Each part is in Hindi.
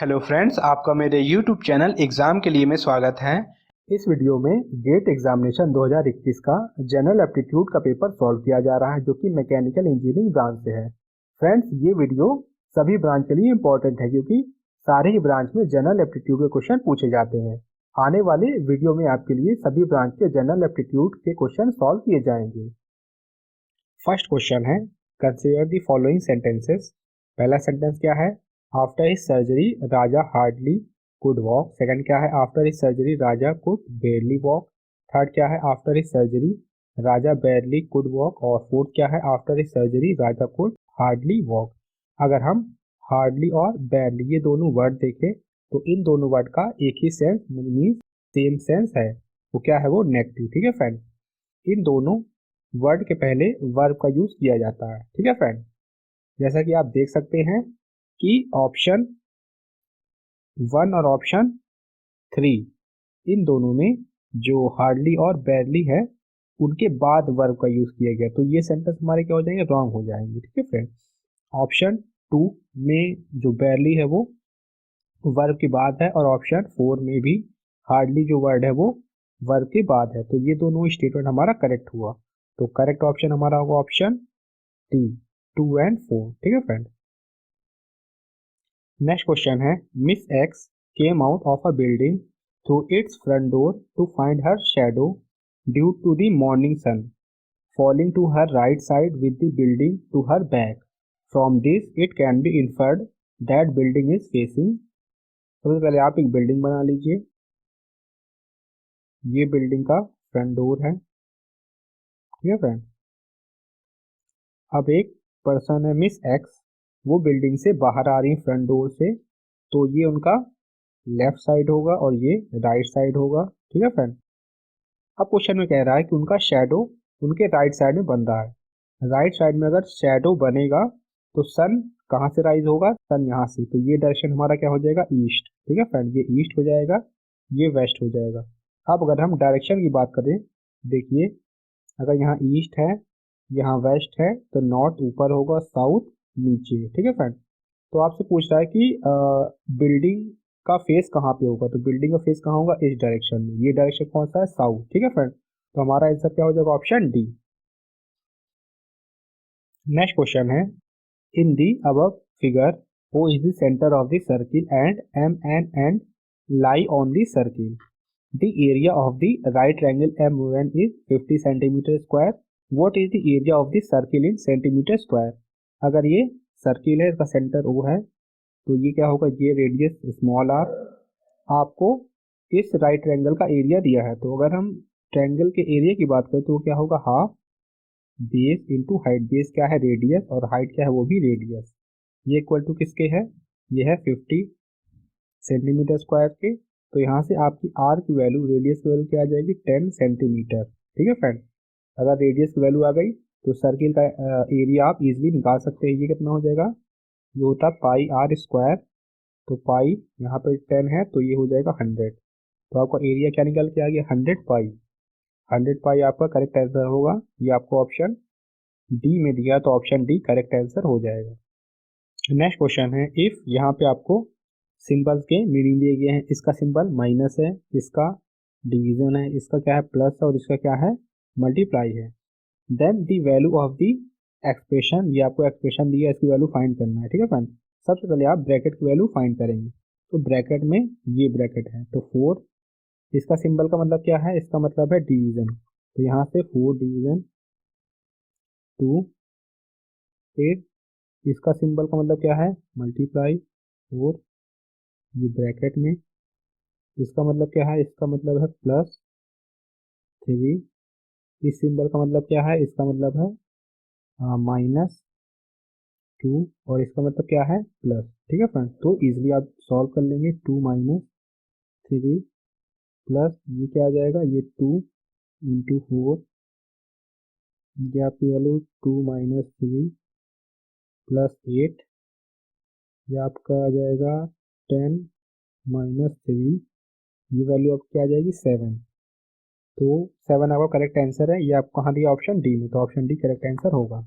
हेलो फ्रेंड्स, आपका मेरे यूट्यूब चैनल एग्ज़ाम के लिए में स्वागत है। इस वीडियो में गेट एग्जामिनेशन 2021 का जनरल एप्टीट्यूड का पेपर सॉल्व किया जा रहा है, जो कि मैकेनिकल इंजीनियरिंग ब्रांच से है। फ्रेंड्स, ये वीडियो सभी ब्रांच के लिए इम्पोर्टेंट है, क्योंकि सारे ही ब्रांच में जनरल एप्टीट्यूड के क्वेश्चन पूछे जाते हैं। आने वाले वीडियो में आपके लिए सभी ब्रांच के जनरल एप्टीट्यूड के क्वेश्चन सॉल्व किए जाएंगे। फर्स्ट क्वेश्चन है, कंसीडर द फॉलोइंग सेंटेंसेस। पहला सेंटेंस क्या है? After his surgery Raja hardly could walk. Second क्या है? After his surgery Raja could बेयरली walk. Third क्या है? After his surgery Raja बेयरली could walk. और फोर्थ क्या है? After his surgery Raja could hardly walk. अगर हम हार्डली और बेयरली ये दोनों वर्ड देखें तो इन दोनों वर्ड का एक ही सेंस मीन्स सेम सेंस है। वो क्या है? वो नेगेटिव। ठीक है फ्रेंड, इन दोनों वर्ड के पहले वर्ब का यूज किया जाता है। ठीक है फ्रेंड, जैसा कि आप देख सकते हैं कि ऑप्शन 1 और ऑप्शन 3 इन दोनों में जो हार्डली और बेयरली है उनके बाद वर्ब का यूज किया गया, तो ये सेंटेंस हमारे क्या हो जाएंगे? रॉन्ग हो जाएंगे। ठीक है फ्रेंड, ऑप्शन 2 में जो बेयरली है वो वर्ब के बाद है, और ऑप्शन 4 में भी हार्डली जो वर्ड है वो वर्ब के बाद है, तो ये दोनों स्टेटमेंट हमारा करेक्ट हुआ। तो करेक्ट ऑप्शन हमारा होगा ऑप्शन डी, 2 एंड 4। ठीक है फ्रेंड, नेक्स्ट क्वेश्चन है, Miss X came out of a building through its front door to find her shadow due to the morning sun falling to her right side with the building to her back. From this, it can be inferred that building is facing। सबसे पहले आप एक बिल्डिंग बना लीजिए, ये बिल्डिंग का फ्रंट डोर है। ठीक है फ्रेंड, अब एक पर्सन है मिस एक्स, वो बिल्डिंग से बाहर आ रही है फ्रंट डोर से, तो ये उनका लेफ्ट साइड होगा और ये राइट साइड होगा। ठीक है फ्रेंड, अब क्वेश्चन में कह रहा है कि उनका शैडो उनके राइट साइड में बन रहा है। राइट साइड में अगर शैडो बनेगा तो सन कहाँ से राइज होगा? सन यहाँ से, तो ये डायरेक्शन हमारा क्या हो जाएगा? ईस्ट। ठीक है फ्रेंड, ये ईस्ट हो जाएगा, ये वेस्ट हो जाएगा। अब अगर हम डायरेक्शन की बात करें, देखिए अगर यहाँ ईस्ट है यहाँ वेस्ट है तो नॉर्थ ऊपर होगा, साउथ नीचे। ठीक है फ्रेंड, तो आपसे पूछ रहा है कि बिल्डिंग का फेस कहाँ पे होगा, तो बिल्डिंग का फेस कहाँ होगा? इस डायरेक्शन में। ये डायरेक्शन कौन सा है? साउथ। ठीक है फ्रेंड, तो हमारा आंसर क्या हो जाएगा? Option D. नेक्स्ट क्वेश्चन है, in the above figure O is the center of the circle and M and N lie on the circle. The area of the right triangle M1 is 50 centimeter square. What is the area of the circle in centimeter square? अगर ये सर्किल है, इसका सेंटर O है, तो ये क्या होगा? ये रेडियस स्मॉल आर। आपको इस राइट ट्रायंगल का एरिया दिया है, तो अगर हम ट्रायंगल के एरिया की बात करें तो वो क्या होगा? Half base into height. Base क्या है? रेडियस, और हाइट क्या है? वो भी रेडियस। ये इक्वल टू किसके है? ये है 50 सेंटीमीटर स्क्वायर के। तो यहाँ से आपकी आर की वैल्यू, रेडियस की वैल्यू क्या आ जाएगी? 10 सेंटीमीटर। ठीक है फ्रेंड, अगर रेडियस की वैल्यू आ गई तो सर्किल का एरिया आप इजीली निकाल सकते हैं। ये कितना हो जाएगा? ये होता है पाई आर स्क्वायर, तो पाई यहाँ पे 10 है तो ये हो जाएगा 100। तो आपका एरिया क्या निकल के आ गया? 100 पाई। 100 पाई आपका करेक्ट आंसर होगा। ये आपको ऑप्शन डी में दिया, तो ऑप्शन डी करेक्ट आंसर हो जाएगा। नेक्स्ट क्वेश्चन है, इफ यहाँ पे आपको सिंबल्स के मीनिंग दिए गए हैं। इसका सिंबल माइनस है, इसका डिवीजन है, इसका क्या है? प्लस है, और इसका क्या है? मल्टीप्लाई है। Then the value of the expression, ये आपको एक्सप्रेशन दिया है, इसकी वैल्यू फाइंड करना है। ठीक है फ्रेंड, सबसे पहले आप ब्रैकेट की वैल्यू फाइंड करेंगे, तो ब्रैकेट में ये ब्रैकेट है तो 4, इसका सिंबल का मतलब क्या है? इसका मतलब है डिवीजन, तो यहाँ से 4 डिवीजन 2। फिर इसका सिंबल का मतलब क्या है? मल्टीप्लाई 4, ये ब्रैकेट में। इसका मतलब क्या है? इसका मतलब है प्लस 3। इस सिंबल का मतलब क्या है? इसका मतलब है -2, और इसका मतलब क्या है? प्लस। ठीक है फ्रेंड, तो इजीली आप सॉल्व कर लेंगे। 2 माइनस 3 प्लस ये क्या आ जाएगा? ये 2 इंटू 4, ये आपकी वैल्यू 2 माइनस 3 प्लस 8, ये आपका आ जाएगा 10 माइनस 3, ये वैल्यू आपकी क्या आ जाएगी? 7। तो 7 आपका करेक्ट आंसर है। ये आपको कहाँ दिया? ऑप्शन डी में, तो ऑप्शन डी करेक्ट आंसर होगा।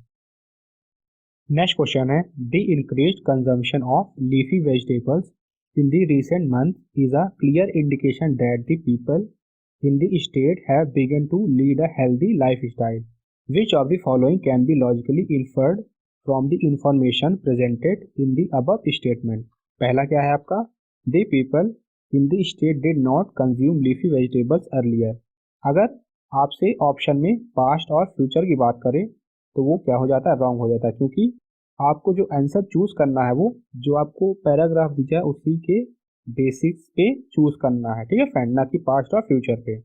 नेक्स्ट क्वेश्चन है, the increased consumption of leafy vegetables in the recent months is a clear indication that the people in the state have begun to lead a healthy lifestyle. Which of the following can be logically inferred from the information presented in the above statement? पहला क्या है आपका? The people in the state did not consume leafy vegetables earlier. अगर आपसे ऑप्शन में पास्ट और फ्यूचर की बात करें तो वो क्या हो जाता है? रॉन्ग हो जाता है, क्योंकि आपको जो आंसर चूज करना है वो जो आपको पैराग्राफ दिया है उसी के बेसिक्स पे चूज करना है, ठीक है फ्रेंड, ना कि पास्ट और फ्यूचर पे।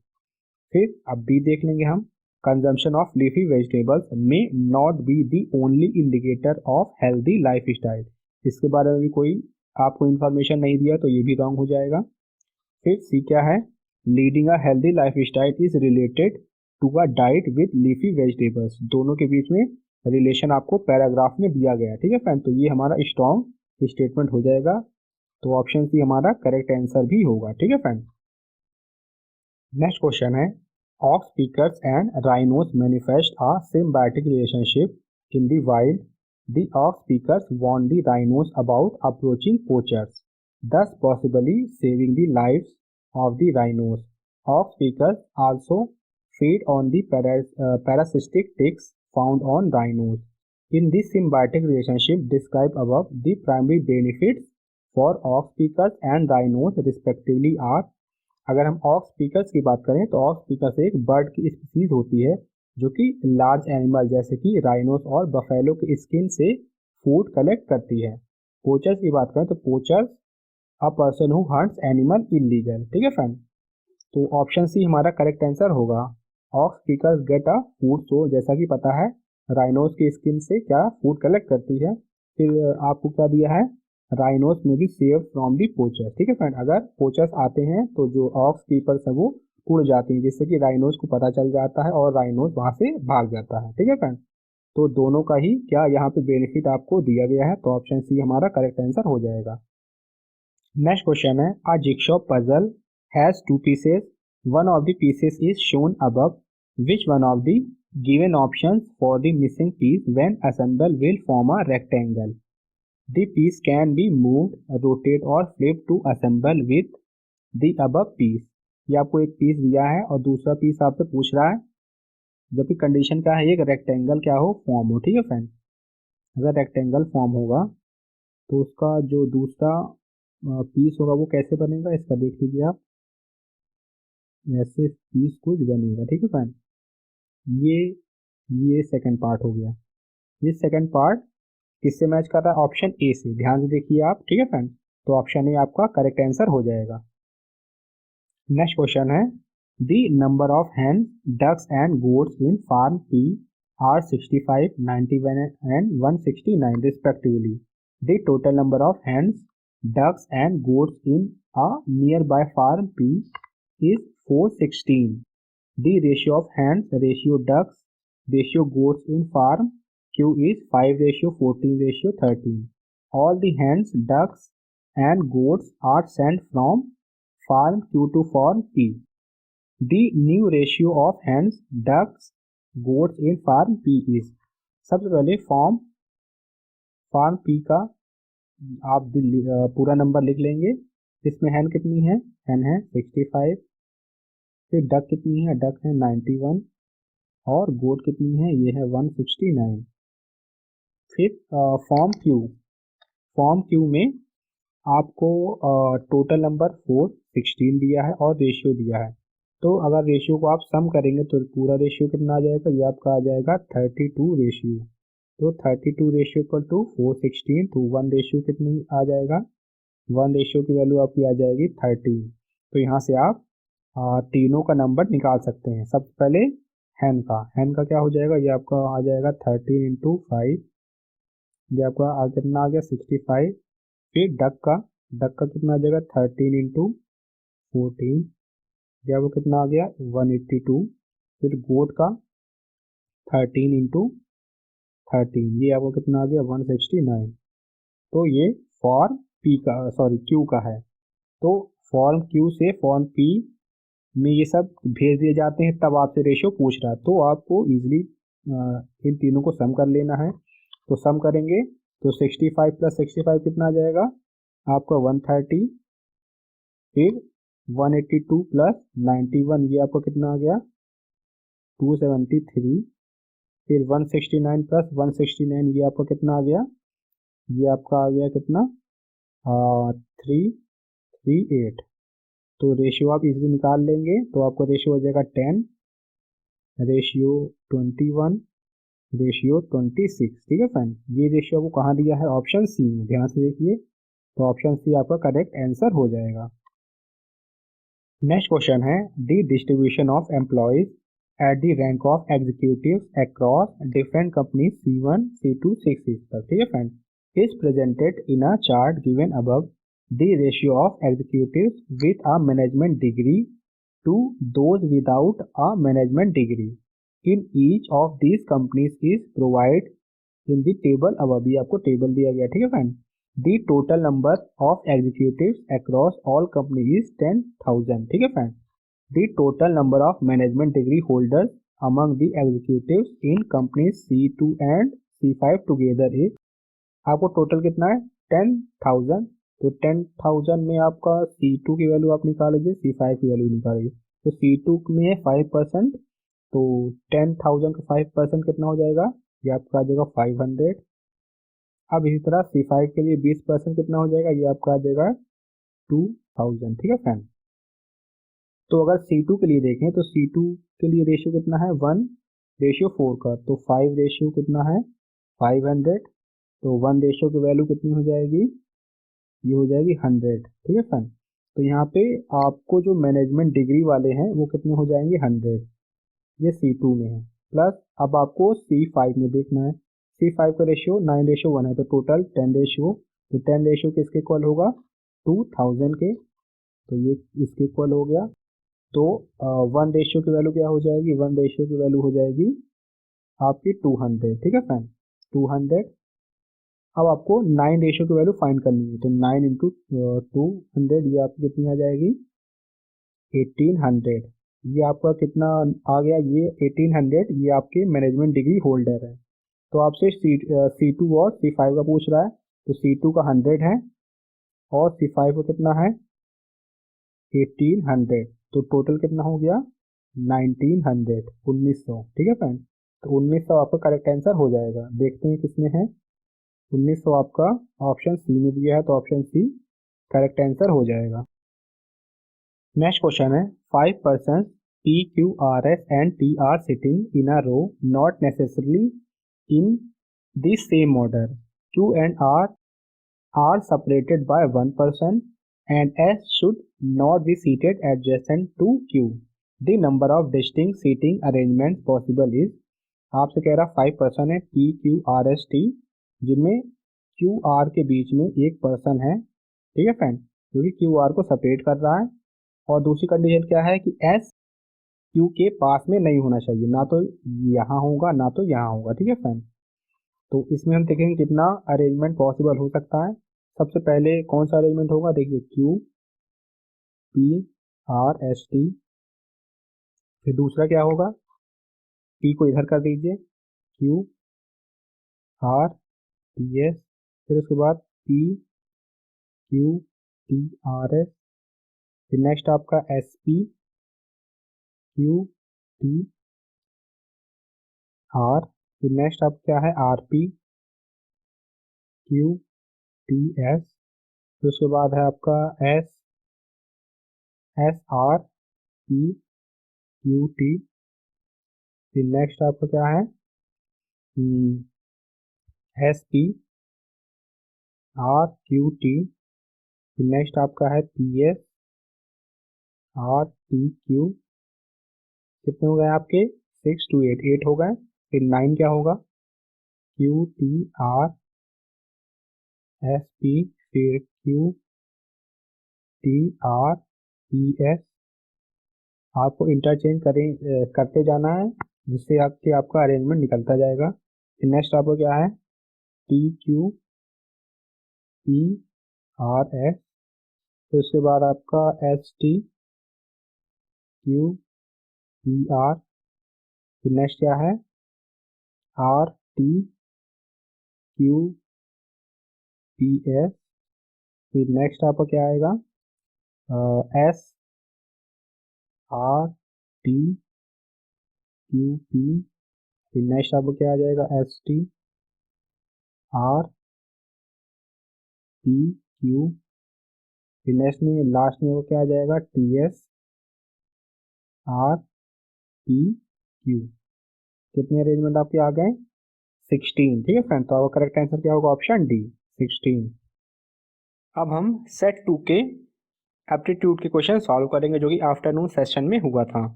फिर अब बी देख लेंगे हम। Consumption of leafy vegetables may not be the only indicator of healthy life style. इसके बारे में भी कोई आपको इंफॉर्मेशन नहीं दिया तो ये भी रॉन्ग हो जाएगा। फिर सी क्या है? Leading a healthy life style is related to a diet with leafy vegetables. दोनों के बीच में रिलेशन आपको पैराग्राफ में दिया गया है, ठीक है फ्रेंड। तो ये हमारा स्ट्रॉन्ग स्टेटमेंट हो जाएगा, तो ऑप्शन सी हमारा करेक्ट आंसर भी होगा, ठीक है फ्रेंड। नेक्स्ट क्वेश्चन है, oxpeckers and rhinos manifest a symbiotic relationship in the wild. The oxpeckers warn the rhinos about approaching poachers, thus possibly saving the lives of the rhinos. Ox speakers also feed on the parasitic ticks found on rhinos. In this symbiotic relationship described above, the primary benefits for ox speakers and rhinos respectively are। अगर हम ऑक्स स्पीकर्स की बात करें तो ऑक्स स्पीकर्स एक बर्ड की स्पीसीज होती है जो कि लार्ज एनिमल जैसे कि राइनोस और बफेलो के स्किन से फूड कलेक्ट करती है। पोचर्स की बात करें तो poachers a person who hunts animal illegal, ठीक है फ्रेंड। तो ऑप्शन सी हमारा करेक्ट आंसर होगा। Oxpeckers get a food source, जैसा कि पता है राइनोस की स्किन से क्या फूड कलेक्ट करती है। फिर आपको क्या दिया है? राइनोस में भी सेव फ्रॉम दी पोचर, ठीक है फ्रेंड। अगर पोचर्स आते हैं तो जो ऑक्स कीपर्स है वो उड़ जाती हैं, जिससे कि राइनोस को पता चल जाता है और राइनोस वहां से भाग जाता है, ठीक है फ्रेंड। तो दोनों का ही क्या यहाँ पे बेनिफिट आपको दिया गया है, तो ऑप्शन सी हमारा करेक्ट आंसर हो जाएगा। नेक्स्ट क्वेश्चन है, a jigsaw puzzle has two pieces, one of the pieces is shown above, which one of the given options for the missing piece when assembled will form a rectangle. The piece can be moved, rotate or flipped to assemble with the above piece। ये आपको एक पीस दिया है और दूसरा पीस आपसे पूछ रहा है, जबकि कंडीशन क्या है? एक रेक्टेंगल क्या हो? फॉर्म हो, ठीक है फ्रेंड। अगर रेक्टेंगल फॉर्म होगा तो उसका जो दूसरा पीस होगा वो कैसे बनेगा, इसका देख लीजिए आप। ऐसे पीस कुछ बनेगा, ठीक है फ्रेंड। ये सेकंड पार्ट हो गया। ये सेकंड पार्ट किससे मैच कर रहा है? ऑप्शन ए से। ध्यान से देखिए आप, ठीक है फ्रेंड। तो ऑप्शन ए आपका करेक्ट आंसर हो जाएगा। नेक्स्ट क्वेश्चन है, the number of hens, ducks and goats in farm P R 65, 91 and 169 respectively. The total number of hens, ducks and goats in a nearby farm P is 416। The ratio of hens, ratio ducks, ratio goats in farm Q is 5:14:13. All the hens, ducks and goats are sent from farm Q to farm P. The new ratio of hens, ducks, goats in farm P is। सबसे पहले farm P का आप पूरा नंबर लिख लेंगे। इसमें हैन कितनी है? हैन है 65। फिर डक कितनी है? डक है 91 और गोट कितनी है? ये है 169। फिर फॉर्म क्यू में आपको टोटल नंबर 416 दिया है और रेशियो दिया है। तो अगर रेशियो को आप सम करेंगे तो पूरा रेशियो कितना आ जाएगा? ये आपका आ जाएगा 32 रेशियो। तो 32 रेशियो इक्वल टू 416, तो 1 रेशियो कितनी आ जाएगा? 1 रेशियो की वैल्यू आपकी आ जाएगी 13। तो यहाँ से आप तीनों का नंबर निकाल सकते हैं। सबसे पहले हैन का क्या हो जाएगा? ये आपका आ जाएगा 13 × 5, ये आपका कितना आ गया? 65। फिर डक का कितना आ जाएगा? 13 × 14, ये आपको कितना आ गया? 182। फिर गोट का 13 × 13, ये आपको कितना आ गया? 169। तो ये फॉर्म क्यू का है। तो फॉर्म क्यू से फॉर्म पी में ये सब भेज दिए जाते हैं, तब आपसे रेशियो पूछ रहा है। तो आपको इजीली इन तीनों को सम कर लेना है। तो सम करेंगे तो 65 + 65 कितना आ जाएगा? आपका 130 फिर 182 प्लस 91, ये आपका कितना आ गया 273। फिर 169 प्लस 169, ये आपका कितना आ गया, ये आपका आ गया कितना 338। तो रेशियो आप इजीली निकाल लेंगे, तो आपका रेशियो हो जाएगा 10, रेशियो 21, रेशियो 26। ठीक है फ्रेंड, ये रेशियो आपको कहाँ दिया है, ऑप्शन सी में, ध्यान से देखिए। तो ऑप्शन सी आपका करेक्ट आंसर हो जाएगा। नेक्स्ट क्वेश्चन है the distribution of employees at the rank of executive across different company C1, C2, C6 पर। ठीक है friend, is presented in a chart given above. The ratio of executive with a management degree to those without a management degree in each of these companies is provide in the table. अब अभी आपको टेबल दिया गया। ठीक है friend, the total number of executives across all company is 10,000। ठीक है friend, the total number of management degree holders among the executives in company C2 and C5 together is. आपको टोटल कितना है 10,000। तो 10,000 में आपका C2 की वैल्यू आप निकालोगे, C5 की वैल्यू निकालोगे। तो C2 में है 5%, तो 10,000 का 5% कितना हो जाएगा, ये आपका आ जाएगा 500। अब इसी तरह C5 के लिए 20% कितना हो जाएगा, ये आपका आ जाएगा 2,000। ठीक है फ्रेंड, तो अगर C2 के लिए देखें तो C2 के लिए रेशियो कितना है 1:4 का, तो 5 रेशियो कितना है 500। तो 1 रेशियो की वैल्यू कितनी हो जाएगी, ये हो जाएगी 100। ठीक है फ्रेंड, तो यहाँ पे आपको जो मैनेजमेंट डिग्री वाले हैं वो कितने हो जाएंगे 100, ये C2 में है। प्लस अब आपको C5 में देखना है, C5 का रेशियो 9:1 है, तो टोटल 10 रेशियो। तो 10 रेशियो किसके इक्वल होगा 2,000 के, तो ये इसके इक्वल हो गया। तो 1 रेशियो की वैल्यू क्या हो जाएगी, 1 रेशियो की वैल्यू हो जाएगी आपकी 200। ठीक है फ्रेंड, 200। अब आपको 9 रेशियो की वैल्यू फाइंड करनी है, तो 9 इंटू 200, ये आपकी कितनी आ जाएगी 1800। ये आपका कितना आ गया, ये 1800, ये आपके मैनेजमेंट डिग्री होल्डर है। तो आपसे C2 और C5 का पूछ रहा है, तो C2 का 100 है और C5 का कितना है 1800। तो टोटल कितना हो गया 1900, 1900। ठीक है फ्रेंड, तो 1900 आपका करेक्ट आंसर हो जाएगा। देखते हैं किसमें है 1900, आपका ऑप्शन सी में दिया है, तो ऑप्शन सी करेक्ट आंसर हो जाएगा। नेक्स्ट क्वेश्चन है 5 P, Q, R, S and T are sitting in a row, not necessarily in the same order. Q and R are separated by 1% and S should not be seated adjacent to Q. The number of distinct seating arrangements possible is। आपसे कह रहा 5% है P, Q, R, S, T, जिनमें Q, R के बीच में एक पर्सन है। ठीक है फ्रेंड, जो कि Q, R को सेपरेट कर रहा है। और दूसरी कंडीशन क्या है कि S Q के पास में नहीं होना चाहिए, ना तो यहाँ होगा ना तो यहाँ होगा। ठीक है फ्रेंड, तो इसमें हम देखेंगे कितना अरेंजमेंट पॉसिबल हो सकता है। सबसे पहले कौन सा अरेंजमेंट होगा, देखिए Q, P, R, S, T। फिर दूसरा क्या होगा, P को इधर कर दीजिए, Q, R, T, S। फिर उसके बाद P, Q, T, R, S। फिर नेक्स्ट आपका S, P, Q, T, R। फिर नेक्स्ट आप क्या है R, P, Q, T, S। फिर उसके बाद है आपका S, S, R, P, Q, T। फिर नेक्स्ट आपका क्या है S, P, R, Q, T। फिर नेक्स्ट आपका है P, S, R, T, Q। कितने हो गए आपके 6 to 8, 8 हो गए। फिर 9 क्या होगा Q, T, R, S, P। फिर Q, T, R, P, S। आपको इंटरचेंज करते जाना है, जिससे आपका अरेंजमेंट निकलता जाएगा। फिर नेक्स्ट आपको क्या है T, Q, P, R, S। फिर उसके बाद आपका S, T, Q, P, R। फिर नेक्स्ट क्या है R, T, Q, P, S। फिर नेक्स्ट आपका क्या आएगा S R T Q P, फिर नेक्स्ट आपको क्या आ जाएगा, S T R P Q, फिर नेक्स्ट में लास्ट में वो क्या आ जाएगा, T S R P Q. कितने अरेंजमेंट आपके आ गए, 16। ठीक है फ्रेंड, तो आपका करेक्ट आंसर क्या होगा, ऑप्शन डी 16। अब हम सेट 2 के एप्टीट्यूड के क्वेश्चन सॉल्व करेंगे जो कि आफ्टरनून सेशन में हुआ था।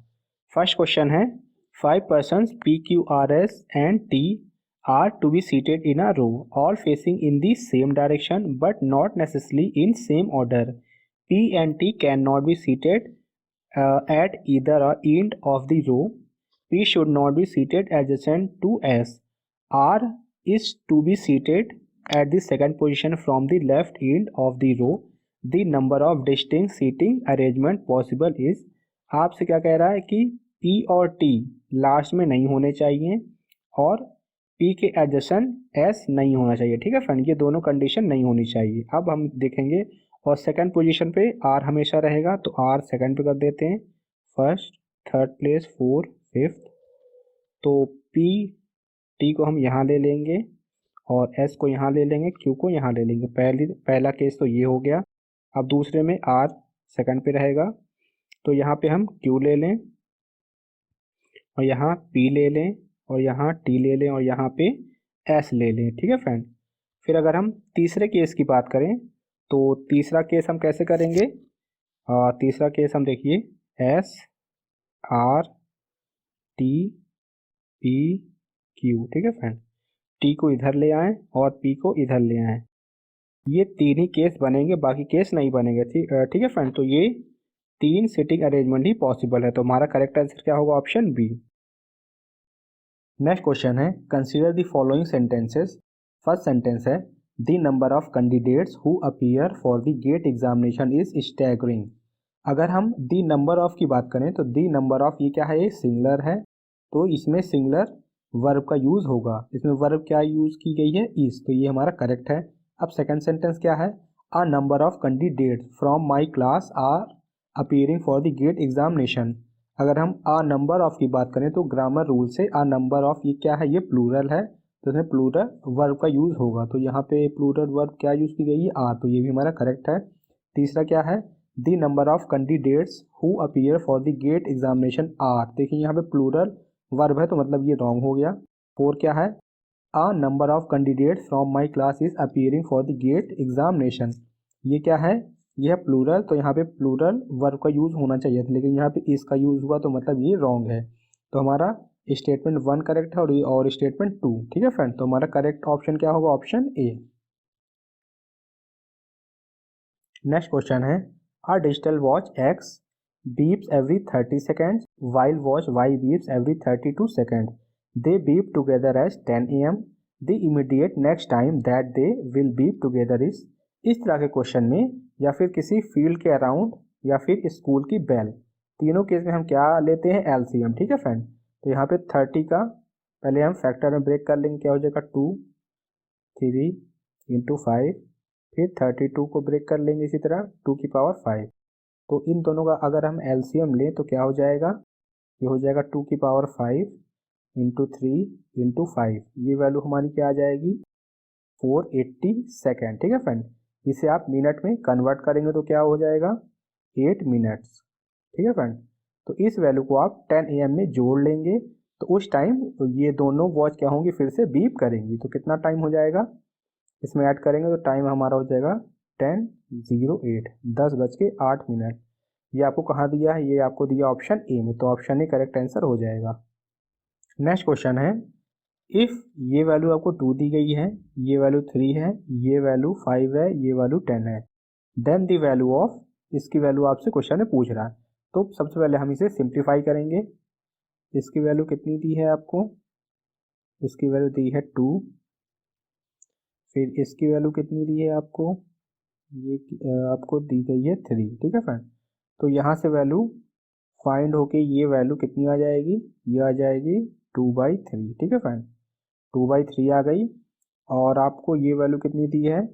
फर्स्ट क्वेश्चन है 5 persons P Q R S and T are to be seated in a row all facing in the same direction but not necessarily in same order. P and T cannot be seated at either end of the row. P should not be seated adjacent to S. R is to be seated at the second position from the left end of the row. The number of distinct seating arrangement possible is। आपसे क्या कह रहा है कि P और T लास्ट में नहीं होने चाहिए और P के एडजसेंट S नहीं होना चाहिए। ठीक है फ्रेंड, ये दोनों कंडीशन नहीं होनी चाहिए। अब हम देखेंगे, और सेकंड पोजीशन पे R हमेशा रहेगा, तो R सेकंड पे कर देते हैं, first, third place, fourth, fifth. तो P T को हम यहाँ ले लेंगे और S को यहाँ ले लेंगे, Q को यहाँ ले लेंगे। पहला केस तो ये हो गया। अब दूसरे में R सेकंड पे रहेगा, तो यहाँ पे हम Q ले लें और यहाँ P ले लें और यहाँ T ले लें और यहाँ पे S ले लें। ठीक है फ्रेंड, फिर अगर हम तीसरे केस की बात करें तो तीसरा केस हम कैसे करेंगे, तीसरा केस हम देखिए, S R T P Q। ठीक है फ्रेंड, T को इधर ले आएँ और P को इधर ले आएँ। ये तीन ही केस बनेंगे, बाकी केस नहीं बनेंगे। ठीक है फ्रेंड, तो ये तीन सिटिंग अरेंजमेंट ही पॉसिबल है, तो हमारा करेक्ट आंसर क्या होगा, ऑप्शन बी। नेक्स्ट क्वेश्चन है, consider the following sentences. First sentence है, the number of candidates who appear for the GATE examination is staggering. अगर हम द नंबर ऑफ की बात करें तो द नंबर ऑफ ये क्या है, ये सिंगुलर है, तो इसमें सिंगुलर वर्ब का यूज होगा। इसमें वर्ब क्या यूज की गई है, इज, तो ये हमारा करेक्ट है। अब सेकंड सेंटेंस क्या है, a number of candidates from my class are appearing for the GATE examination. अगर हम अ नंबर ऑफ की बात करें तो ग्रामर रूल से अ नंबर ऑफ ये क्या है, ये प्लूरल है, तो इसमें प्लूरल वर्ब का यूज होगा। तो यहाँ पे प्लूरल वर्ब क्या यूज की गई है, आर, तो ये भी हमारा करेक्ट है। तीसरा क्या है, the number of candidates who appear for the GATE examination are, देखिए यहाँ पे प्लूरल वर्ब है तो मतलब ये रॉन्ग हो गया। फोर क्या है, a number of candidates from my class is appearing for the GATE examination, ये क्या है, यह प्लूरल, तो यहाँ पे प्लूरल वर्ब का यूज होना चाहिए था, लेकिन यहाँ पे इसका यूज हुआ तो मतलब ये रॉन्ग है। तो हमारा स्टेटमेंट 1 करेक्ट है और स्टेटमेंट 2। ठीक है फ्रेंड, तो हमारा करेक्ट ऑप्शन क्या होगा, ऑप्शन ए। नेक्स्ट क्वेश्चन है, a digital watch x beeps every 30 seconds while watch Y beeps every 32 seconds. They beep together as 10 am. The immediate next time that they will beep together is। इस तरह के क्वेश्चन में या फिर किसी फील्ड के अराउंड या फिर स्कूल की बेल, तीनों केस में हम क्या लेते हैं, एलसीएम। ठीक है फ्रेंड, तो यहाँ पे 30 का पहले हम फैक्टर में ब्रेक कर लेंगे, क्या हो जाएगा 2 3 इंटू 5, फिर 32 को ब्रेक कर लेंगे इसी तरह 2 की पावर 5। तो इन दोनों का अगर हम एलसीएम लें तो क्या हो जाएगा, ये हो जाएगा 2 की पावर 5 इंटू 3 इंटू 5, ये वैल्यू हमारी क्या आ जाएगी, 480 सेकेंड। ठीक है फ्रेंड, इसे आप मिनट में कन्वर्ट करेंगे तो क्या हो जाएगा, 8 मिनट्स। ठीक है फ्रेंड, तो इस वैल्यू को आप 10 AM में जोड़ लेंगे तो उस टाइम तो ये दोनों वॉच क्या होंगी, फिर से बीप करेंगी, तो कितना टाइम हो जाएगा, इसमें ऐड करेंगे तो टाइम हमारा हो जाएगा 10:08, 10:08। ये आपको कहाँ दिया है, ये आपको दिया ऑप्शन ए में, तो ऑप्शन ए करेक्ट आंसर हो जाएगा। नेक्स्ट क्वेश्चन है, इफ़ ये वैल्यू आपको 2 दी गई है, ये वैल्यू 3 है, ये वैल्यू 5 है, ये वैल्यू 10 है, देन द वैल्यू ऑफ, इसकी वैल्यू आपसे क्वेश्चन में पूछ रहा है। तो सबसे पहले हम इसे सिंप्लीफाई करेंगे। इसकी वैल्यू कितनी दी है आपको, इसकी वैल्यू दी है 2, फिर इसकी वैल्यू कितनी दी है आपको, ये आपको दी गई है 3। ठीक है फ्रेंड, तो यहाँ से वैल्यू फाइंड होके ये वैल्यू कितनी आ जाएगी, ये आ जाएगी 2/3। ठीक है फ्रेंड, 2/3 आ गई, और आपको ये वैल्यू कितनी दी है,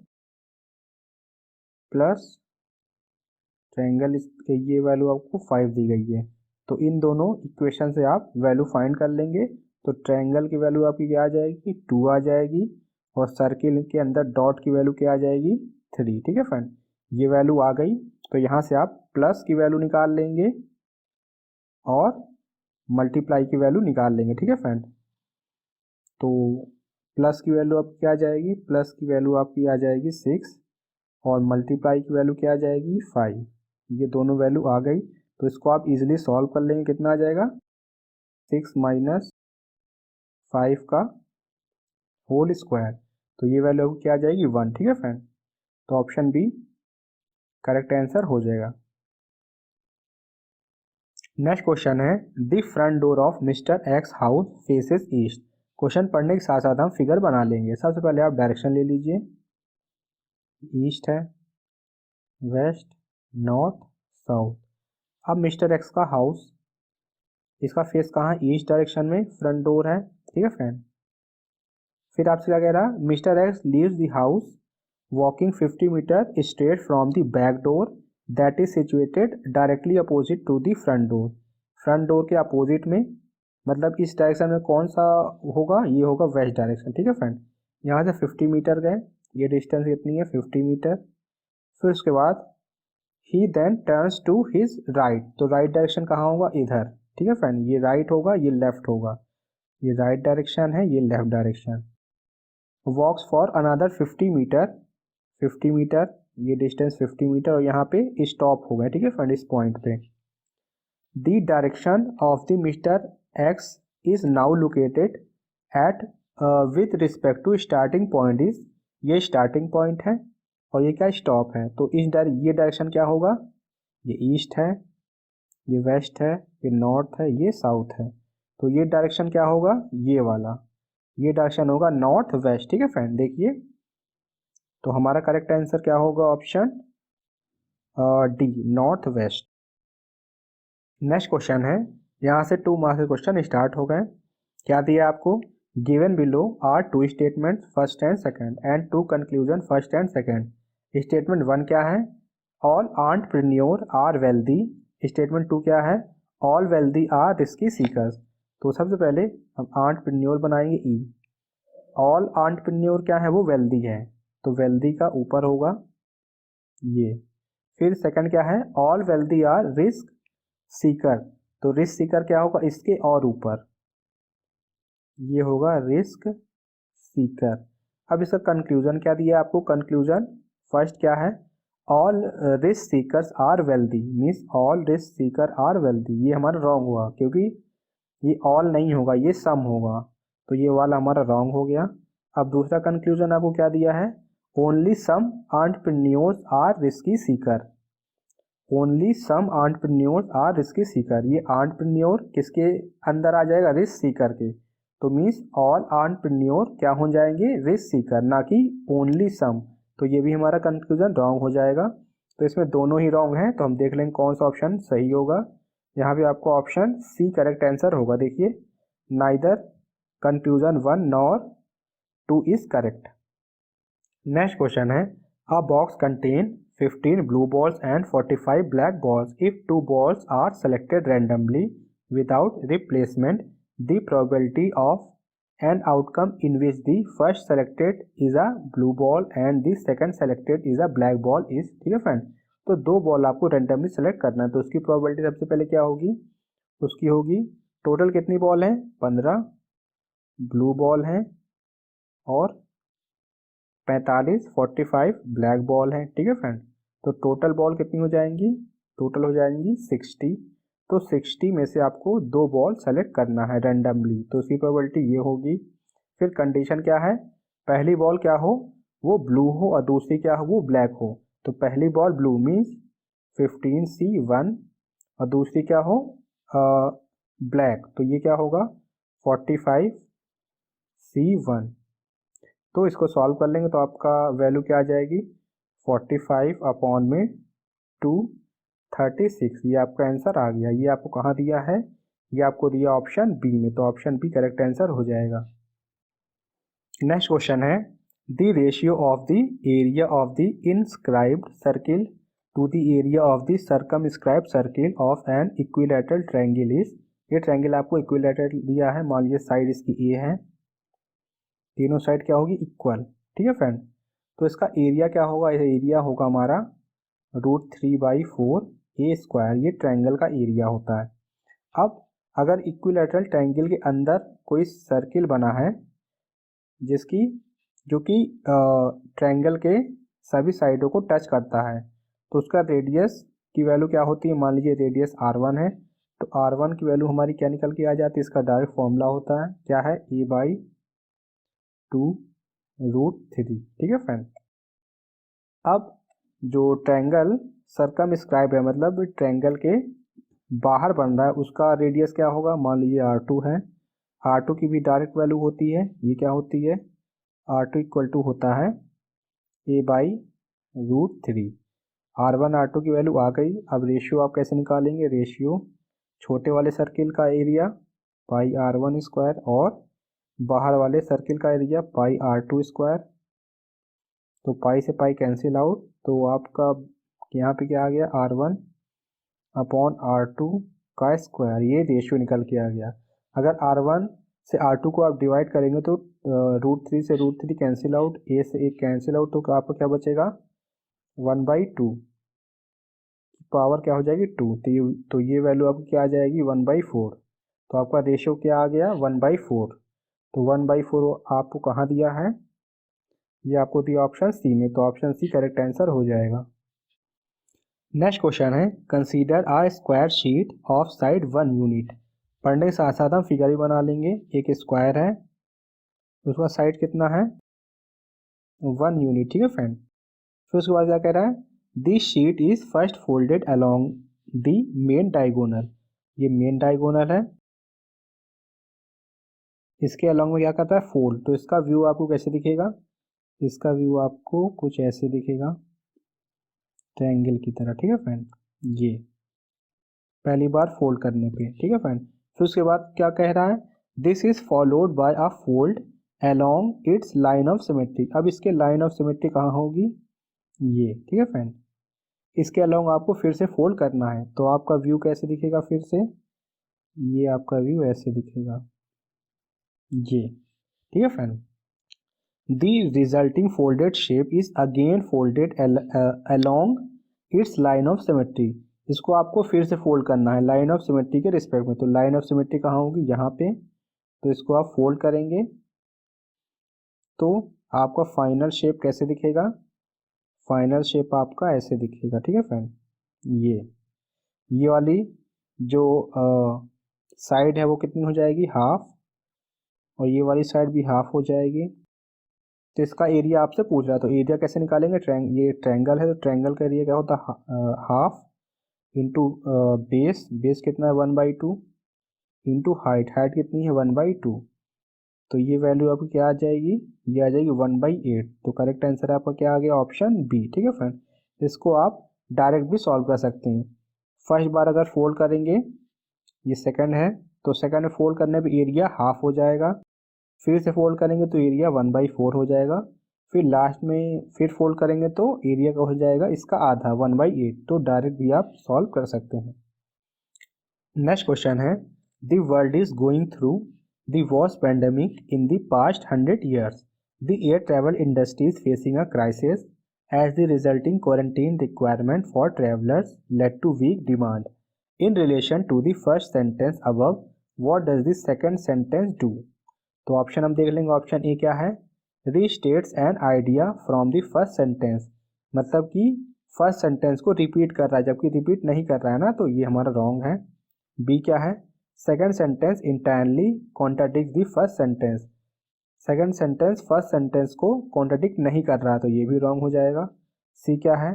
ट्रायंगल ये वैल्यू आपको 5 दी गई है, तो इन दोनों इक्वेशन से आप वैल्यू फाइंड कर लेंगे। तो ट्रायंगल की वैल्यू आपकी क्या आ जाएगी, 2 आ जाएगी, और सर्किल के अंदर डॉट की वैल्यू क्या आ जाएगी, 3। ठीक है फ्रेंड, ये वैल्यू आ गई। तो यहाँ से आप प्लस की वैल्यू निकाल लेंगे और मल्टीप्लाई की वैल्यू निकाल लेंगे। ठीक है फ्रेंड, तो प्लस की वैल्यू आपकी क्या आ जाएगी, प्लस की वैल्यू आपकी आ जाएगी 6, और मल्टीप्लाई की वैल्यू क्या आ जाएगी 5। ये दोनों वैल्यू आ गई, तो इसको आप इजीली सॉल्व कर लेंगे। कितना आ जाएगा, 6 माइनस 5 का होल स्क्वायर, तो ये वैल्यू क्या आ जाएगी 1। ठीक है फ्रेंड, तो ऑप्शन बी करेक्ट आंसर हो जाएगा। नेक्स्ट क्वेश्चन है, the front door of mister x house faces east. Question पढ़ने के साथ साथ हम फिगर बना लेंगे। सबसे पहले आप डायरेक्शन ले लीजिए, ईस्ट है, वेस्ट, नॉर्थ, साउथ। अब मिस्टर एक्स का हाउस, इसका फेस कहाँ, ईस्ट डायरेक्शन में फ्रंट डोर है। ठीक है फ्रेंड, फिर आपसे क्या कह रहा है, mister X leaves the house walking 50 metre straight from the back door that is situated directly opposite to the front door. Front door के अपोजिट में, मतलब इस डायरेक्शन में कौन सा होगा, ये होगा वेस्ट डायरेक्शन। ठीक है फ्रेंड, यहाँ से 50 मीटर गए, ये डिस्टेंस कितनी है 50 मीटर। फिर उसके बाद ही then turns to his right, तो राइट डायरेक्शन कहाँ होगा, इधर। ठीक है फ्रेंड, ये राइट होगा, ये लेफ्ट होगा, ये राइट डायरेक्शन है, ये left direction. Walks for another 50 metre, 50 metre, ये डिस्टेंस 50 मीटर, और यहाँ पे स्टॉप हो गए। ठीक है फ्रेंड, इस पॉइंट पे। The direction of the mister X is now located at with respect to starting point is, ये स्टार्टिंग पॉइंट है और ये क्या स्टॉप है। तो इस ये डायरेक्शन क्या होगा, ये ईस्ट है, ये वेस्ट है, ये नॉर्थ है, ये साउथ है। तो ये डायरेक्शन क्या होगा, ये वाला, ये डायरेक्शन होगा नॉर्थ वेस्ट। ठीक है फ्रेंड, देखिए, तो हमारा करेक्ट आंसर क्या होगा, option D, north west. Next question है, यहाँ से 2 मार्क्स के क्वेश्चन स्टार्ट हो गए। क्या दिया आपको, given below are 2 statement first and second and 2 conclusion first and second. Statement 1 क्या है, all entrepreneur are wealthy. Statement 2 क्या है, all wealthy are risky seekers. तो सबसे पहले हम एंटरप्रेन्योर बनाएंगे ई, ऑल एंटरप्रेन्योर क्या है, वो वेल्दी है, तो वेल्दी का ऊपर होगा ये। फिर सेकंड क्या है, all wealthy are risk seeker, तो रिस्क सीकर क्या होगा, इसके और ऊपर, ये होगा रिस्क सीकर। अब इसका कंक्लूजन क्या दिया आपको, कंक्लूजन फर्स्ट क्या है, all risk seekers are wealthy, means all risk seeker are wealthy. ये हमारा रॉन्ग हुआ, क्योंकि ये ऑल नहीं होगा, ये सम होगा, तो ये वाला हमारा रॉन्ग हो गया। अब दूसरा कंक्लूजन आपको क्या दिया है, only some entrepreneurs are risky seeker, only some entrepreneurs are risky seeker. ये एंटरप्रेन्योर किसके अंदर आ जाएगा, रिस्क सीकर के, तो मीन्स ऑल एंटरप्रेन्योर क्या हो जाएंगे, रिस्क सीकर, ना कि ओनली सम। तो ये भी हमारा कंक्लूजन रॉन्ग हो जाएगा। तो इसमें दोनों ही रॉन्ग हैं, तो हम देख लेंगे कौन सा ऑप्शन सही होगा। यहाँ पे आपको ऑप्शन सी करेक्ट आंसर होगा। देखिए, neither conclusion 1 nor 2 is correct. Next question है, a box contain 15 blue balls and 45 black balls. If 2 balls are selected randomly without replacement, the probability of an outcome in which the first selected is a blue ball and the second selected is a black ball is, ठीक है फ्रेंड, तो 2 बॉल आपको रेंडमली सेलेक्ट करना है, तो उसकी प्रोबेबिलिटी सबसे पहले क्या होगी, उसकी होगी, टोटल कितनी बॉल है, 15 ब्लू बॉल है और 45 ब्लैक बॉल है। ठीक है फ्रेंड, तो टोटल बॉल कितनी हो जाएंगी, टोटल हो जाएंगी 60। तो 60 में से आपको 2 बॉल सेलेक्ट करना है रेंडमली, तो उसकी प्रोबेबिलिटी ये होगी। फिर कंडीशन क्या है, पहली बॉल क्या हो, वो ब्लू हो और दूसरी क्या हो, वो ब्लैक हो। तो पहली बॉल ब्लू मीन्स 15C1 और दूसरी क्या हो ब्लैक, तो ये क्या होगा 45C1। तो इसको सॉल्व कर लेंगे तो आपका वैल्यू क्या आ जाएगी, 45 अपॉन में 236, ये आपका आंसर आ गया। ये आपको कहाँ दिया है, ये आपको दिया ऑप्शन बी में, तो ऑप्शन बी करेक्ट आंसर हो जाएगा। नेक्स्ट क्वेश्चन है, the ratio of the area of the inscribed circle to the area of the circumscribe circle of an equilateral triangle is, ये ट्रायंगल आपको इक्विलैटरल दिया है, मान लीजिए साइड इसकी ए है, तीनों साइड क्या होगी इक्वल, ठीक है फ्रेंड। तो इसका एरिया क्या होगा, एरिया होगा हमारा √3/4 ए स्क्वायर, ये ट्रायंगल का एरिया होता है। अब अगर इक्विलैटरल ट्रायंगल के अंदर कोई सर्किल बना है जिसकी जो कि ट्रायंगल के सभी साइडों को टच करता है, तो उसका रेडियस की वैल्यू क्या होती है, मान लीजिए रेडियस r1 है, तो r1 की वैल्यू हमारी क्या निकल के आ जाती है, इसका डायरेक्ट फॉर्मूला होता है क्या है, a/2√3, ठीक है फ्रेंड। अब जो ट्रायंगल सर्कमस्क्राइब है, मतलब ट्रायंगल के बाहर बन रहा है, उसका रेडियस क्या होगा, मान लीजिए r2 है, r2 की भी डायरेक्ट वैल्यू होती है, ये क्या होती है, r2 इक्वल टू होता है a/√3। r1 r2 की वैल्यू आ गई। अब रेशियो आप कैसे निकालेंगे, रेशियो छोटे वाले सर्किल का एरिया πr1² और बाहर वाले सर्किल का एरिया πr2²। तो पाई से पाई कैंसिल आउट, तो आपका यहाँ पे क्या आ गया, r1/r2 का स्क्वायर, ये रेशियो निकल के आ गया। अगर r1 से r2 को आप डिवाइड करेंगे तो √3 से √3 कैंसिल आउट, a से 1 कैंसिल आउट, तो आपको क्या बचेगा 1/2 पावर क्या हो जाएगी 2, तो ये वैल्यू आपको क्या आ जाएगी 1/4। तो आपका रेशियो क्या आ गया 1/4। तो 1/4 आपको कहाँ दिया है, ये आपको दिया ऑप्शन सी में, तो ऑप्शन सी करेक्ट आंसर हो जाएगा। नेक्स्ट क्वेश्चन है, consider a square sheet of side 1 unit. पढ़ने के साथ साथ हम फिगर भी बना लेंगे। एक स्क्वायर है, उसका साइड कितना है 1 यूनिट, ठीक है फ्रेंड। फिर उसके बाद क्या कह रहा है, this sheet is first folded along the main diagonal, ये मेन डायगोनल है, इसके अलोंग में क्या करता है फोल्ड, तो इसका व्यू आपको कैसे दिखेगा, इसका व्यू आपको कुछ ऐसे दिखेगा ट्रायंगल की तरह, ठीक है फ्रेंड, ये पहली बार फोल्ड करने पे, ठीक है फ्रेंड। फिर उसके बाद क्या कह रहा है, this is followed by a fold along it's line of symmetry. अब इसके लाइन ऑफ सिमेट्री कहाँ होगी, ये, ठीक है फ्रेंड। इसके अलोंग आपको फिर से फोल्ड करना है, तो आपका व्यू कैसे दिखेगा, फिर से ये आपका व्यू ऐसे दिखेगा, ये, ठीक है friend. The resulting folded shape is again folded along its line of symmetry। इसको आपको फिर से फोल्ड करना है लाइन ऑफ सिमेट्री के रिस्पेक्ट में, तो लाइन ऑफ सिमेट्री कहाँ होगी, यहाँ पे, तो इसको आप फोल्ड करेंगे तो आपका फाइनल शेप कैसे दिखेगा, फाइनल शेप आपका ऐसे दिखेगा, ठीक है फ्रेंड। ये वाली जो साइड है वो कितनी हो जाएगी, हाफ, और ये वाली साइड भी हाफ हो जाएगी। तो इसका एरिया आपसे पूछ रहा है, तो एरिया कैसे निकालेंगे, ये ट्रायंगल है, तो ट्रायंगल का एरिया क्या होता है हाफ इंटू बेस कितना है 1/2 इंटू हाइट कितनी है 1/2, तो ये वैल्यू आपकी क्या आ जाएगी, ये आ जाएगी 1/8। तो करेक्ट आंसर आपका क्या आ गया, ऑप्शन बी, ठीक है फ्रेंड। इसको आप डायरेक्ट भी सॉल्व कर सकते हैं। फर्स्ट बार अगर फोल्ड करेंगे, ये सेकंड है, तो सेकंड में फोल्ड करने पे एरिया हाफ हो जाएगा, फिर से फोल्ड करेंगे तो एरिया 1/4 हो जाएगा, फिर लास्ट में फिर फोल्ड करेंगे तो एरिया का हो जाएगा इसका आधा 1/8। तो डायरेक्ट भी आप सॉल्व कर सकते हैं। नेक्स्ट क्वेश्चन है, the world is going through the worst pandemic in the past 100 years। The air travel industry is facing a crisis as the resulting quarantine requirement for travellers led to weak demand. In relation to the first sentence above, what does the second sentence do. तो ऑप्शन हम देख लेंगे, ऑप्शन ए क्या है, restates an idea from the first sentence, मतलब कि फर्स्ट सेंटेंस को रिपीट कर रहा है, जबकि रिपीट नहीं कर रहा है ना, तो ये हमारा रॉन्ग है। बी क्या है, second sentence entirely contradict the first sentence, second sentence first sentence को कॉन्ट्राडिक्ट नहीं कर रहा है, तो ये भी रॉन्ग हो जाएगा। सी क्या है,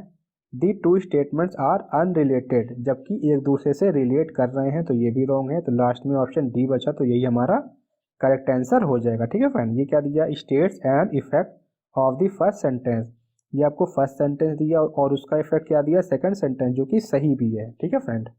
दी टू स्टेटमेंट्स आर अनरिलेटेड, जबकि एक दूसरे से रिलेट कर रहे हैं, तो ये भी रॉन्ग है। तो लास्ट में ऑप्शन डी बचा, तो यही हमारा करेक्ट आंसर हो जाएगा, ठीक है फ्रेंड। ये क्या दिया, states and effect of the first sentence, ये आपको फर्स्ट सेंटेंस दिया और उसका इफेक्ट क्या दिया सेकंड सेंटेंस, जो कि सही भी है, ठीक है फ्रेंड।